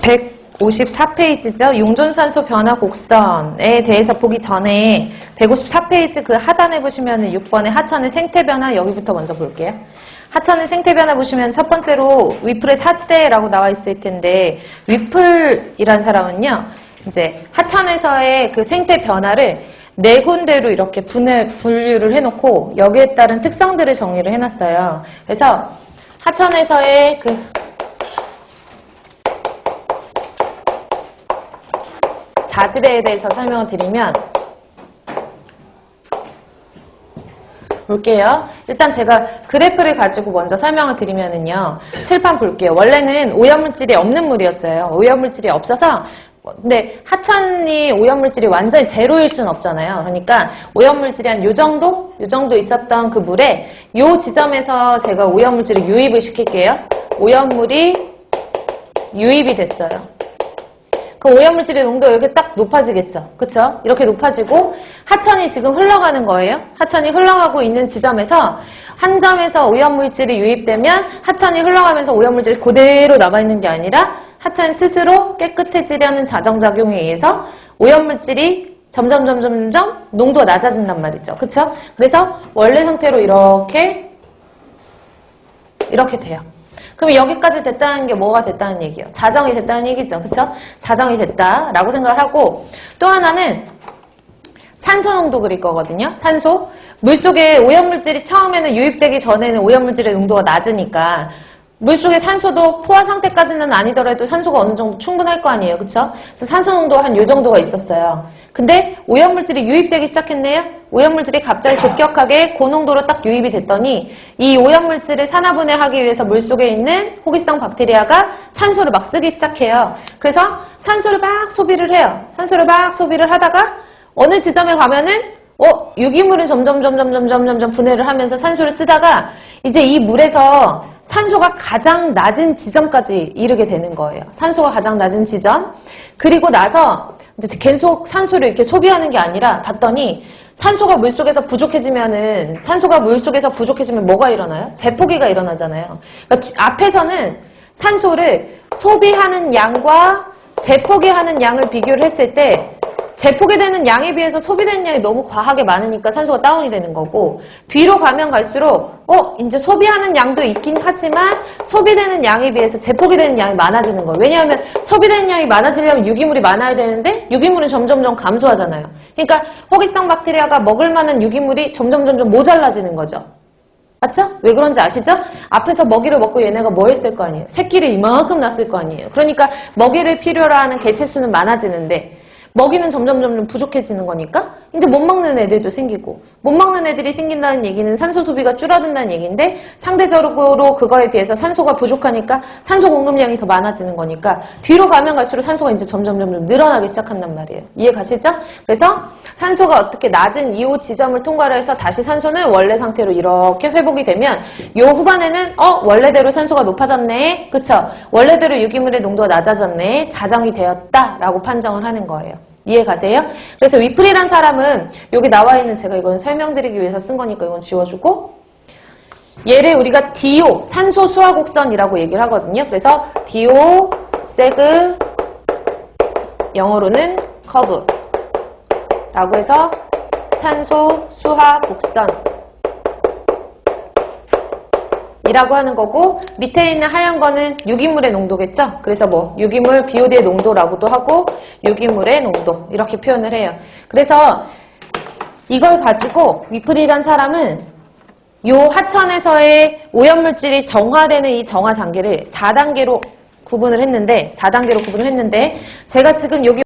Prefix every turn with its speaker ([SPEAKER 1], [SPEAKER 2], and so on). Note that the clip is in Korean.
[SPEAKER 1] 154페이지죠. 용존산소 변화 곡선에 대해서 보기 전에 154페이지 그 하단에 보시면 6번의 하천의 생태 변화 여기부터 먼저 볼게요. 하천의 생태 변화 보시면 첫 번째로 위플의 사지대라고 나와 있을 텐데 위플이란 사람은요. 이제 하천에서의 그 생태 변화를 네 군데로 이렇게 분류를 해놓고 여기에 따른 특성들을 정리를 해놨어요. 그래서 하천에서의 그 사지대에 대해서 설명을 드리면 볼게요. 일단 제가 그래프를 가지고 먼저 설명을 드리면은요. 칠판 볼게요. 원래는 오염물질이 없는 물이었어요. 오염물질이 없어서 근데 하천이 오염물질이 완전히 제로일 수는 없잖아요. 그러니까 오염물질이 한 요 정도 있었던 그 물에 요 지점에서 제가 오염물질을 유입을 시킬게요. 오염물이 유입이 됐어요. 그 오염물질의 농도가 이렇게 딱 높아지겠죠. 그쵸? 이렇게 높아지고 하천이 지금 흘러가는 거예요. 하천이 흘러가고 있는 지점에서 한 점에서 오염물질이 유입되면 하천이 흘러가면서 오염물질이 그대로 남아있는 게 아니라 하천 스스로 깨끗해지려는 자정작용에 의해서 오염물질이 점점 농도가 낮아진단 말이죠. 그쵸? 그래서 원래 상태로 이렇게 돼요. 그럼 여기까지 됐다는 게 뭐가 됐다는 얘기예요? 자정이 됐다는 얘기죠. 그쵸? 자정이 됐다라고 생각을 하고 또 하나는 산소 농도 그릴 거거든요. 산소. 물속에 오염물질이 처음에는 유입되기 전에는 오염물질의 농도가 낮으니까 물속의 산소도 포화 상태까지는 아니더라도 산소가 어느 정도 충분할 거 아니에요. 그쵸? 그래서 산소 농도가 한 요 정도가 있었어요. 근데 오염물질이 유입되기 시작했네요. 오염물질이 갑자기 급격하게 고농도로 딱 유입이 됐더니 이 오염물질을 산화분해하기 위해서 물속에 있는 호기성 박테리아가 산소를 막 쓰기 시작해요. 그래서 산소를 막 소비를 해요. 산소를 막 소비를 하다가 어느 지점에 가면은 유기물은 점점 분해를 하면서 산소를 쓰다가 이제 이 물에서 산소가 가장 낮은 지점까지 이르게 되는 거예요. 산소가 가장 낮은 지점. 그리고 나서 이제 계속 산소를 이렇게 소비하는 게 아니라 봤더니 산소가 물속에서 부족해지면 뭐가 일어나요? 재포기가 일어나잖아요. 그러니까 앞에서는 산소를 소비하는 양과 재포기하는 양을 비교를 했을 때 재포기되는 양에 비해서 소비되는 양이 너무 과하게 많으니까 산소가 다운이 되는 거고 뒤로 가면 갈수록 이제 소비하는 양도 있긴 하지만 소비되는 양에 비해서 재포기되는 양이 많아지는 거예요. 왜냐하면 소비되는 양이 많아지려면 유기물이 많아야 되는데 유기물은 점점 감소하잖아요. 그러니까 호기성 박테리아가 먹을 만한 유기물이 점점 모자라지는 거죠. 맞죠? 왜 그런지 아시죠? 앞에서 먹이를 먹고 얘네가 뭐 했을 거 아니에요? 새끼를 이만큼 낳았을 거 아니에요. 그러니까 먹이를 필요로 하는 개체수는 많아지는데 먹이는 점점 부족해지는 거니까 이제 못 먹는 애들도 생기고 못 먹는 애들이 생긴다는 얘기는 산소 소비가 줄어든다는 얘기인데 상대적으로 그거에 비해서 산소가 부족하니까 산소 공급량이 더 많아지는 거니까 뒤로 가면 갈수록 산소가 이제 점점 늘어나기 시작한단 말이에요. 이해 가시죠? 그래서 산소가 어떻게 낮은 2호 지점을 통과를 해서 다시 산소는 원래 상태로 이렇게 회복이 되면 요 후반에는 원래대로 산소가 높아졌네. 그쵸? 원래대로 유기물의 농도가 낮아졌네. 자정이 되었다라고 판정을 하는 거예요. 이해 가세요? 그래서 위플이란 사람은 여기 나와 있는 제가 이건 설명드리기 위해서 쓴 거니까 이건 지워주고 얘를 우리가 DO, 산소 수화 곡선이라고 얘기를 하거든요. 그래서 DO, 세그, 영어로는 커브 라고 해서 산소 수화 곡선 이라고 하는 거고 밑에 있는 하얀 거는 유기물의 농도겠죠? 그래서 뭐 유기물 BOD의 농도라고도 하고 유기물의 농도 이렇게 표현을 해요. 그래서 이걸 가지고 위플이란 사람은 요 하천에서의 오염물질이 정화되는 이 정화 단계를 4단계로 구분을 했는데 제가 지금 여기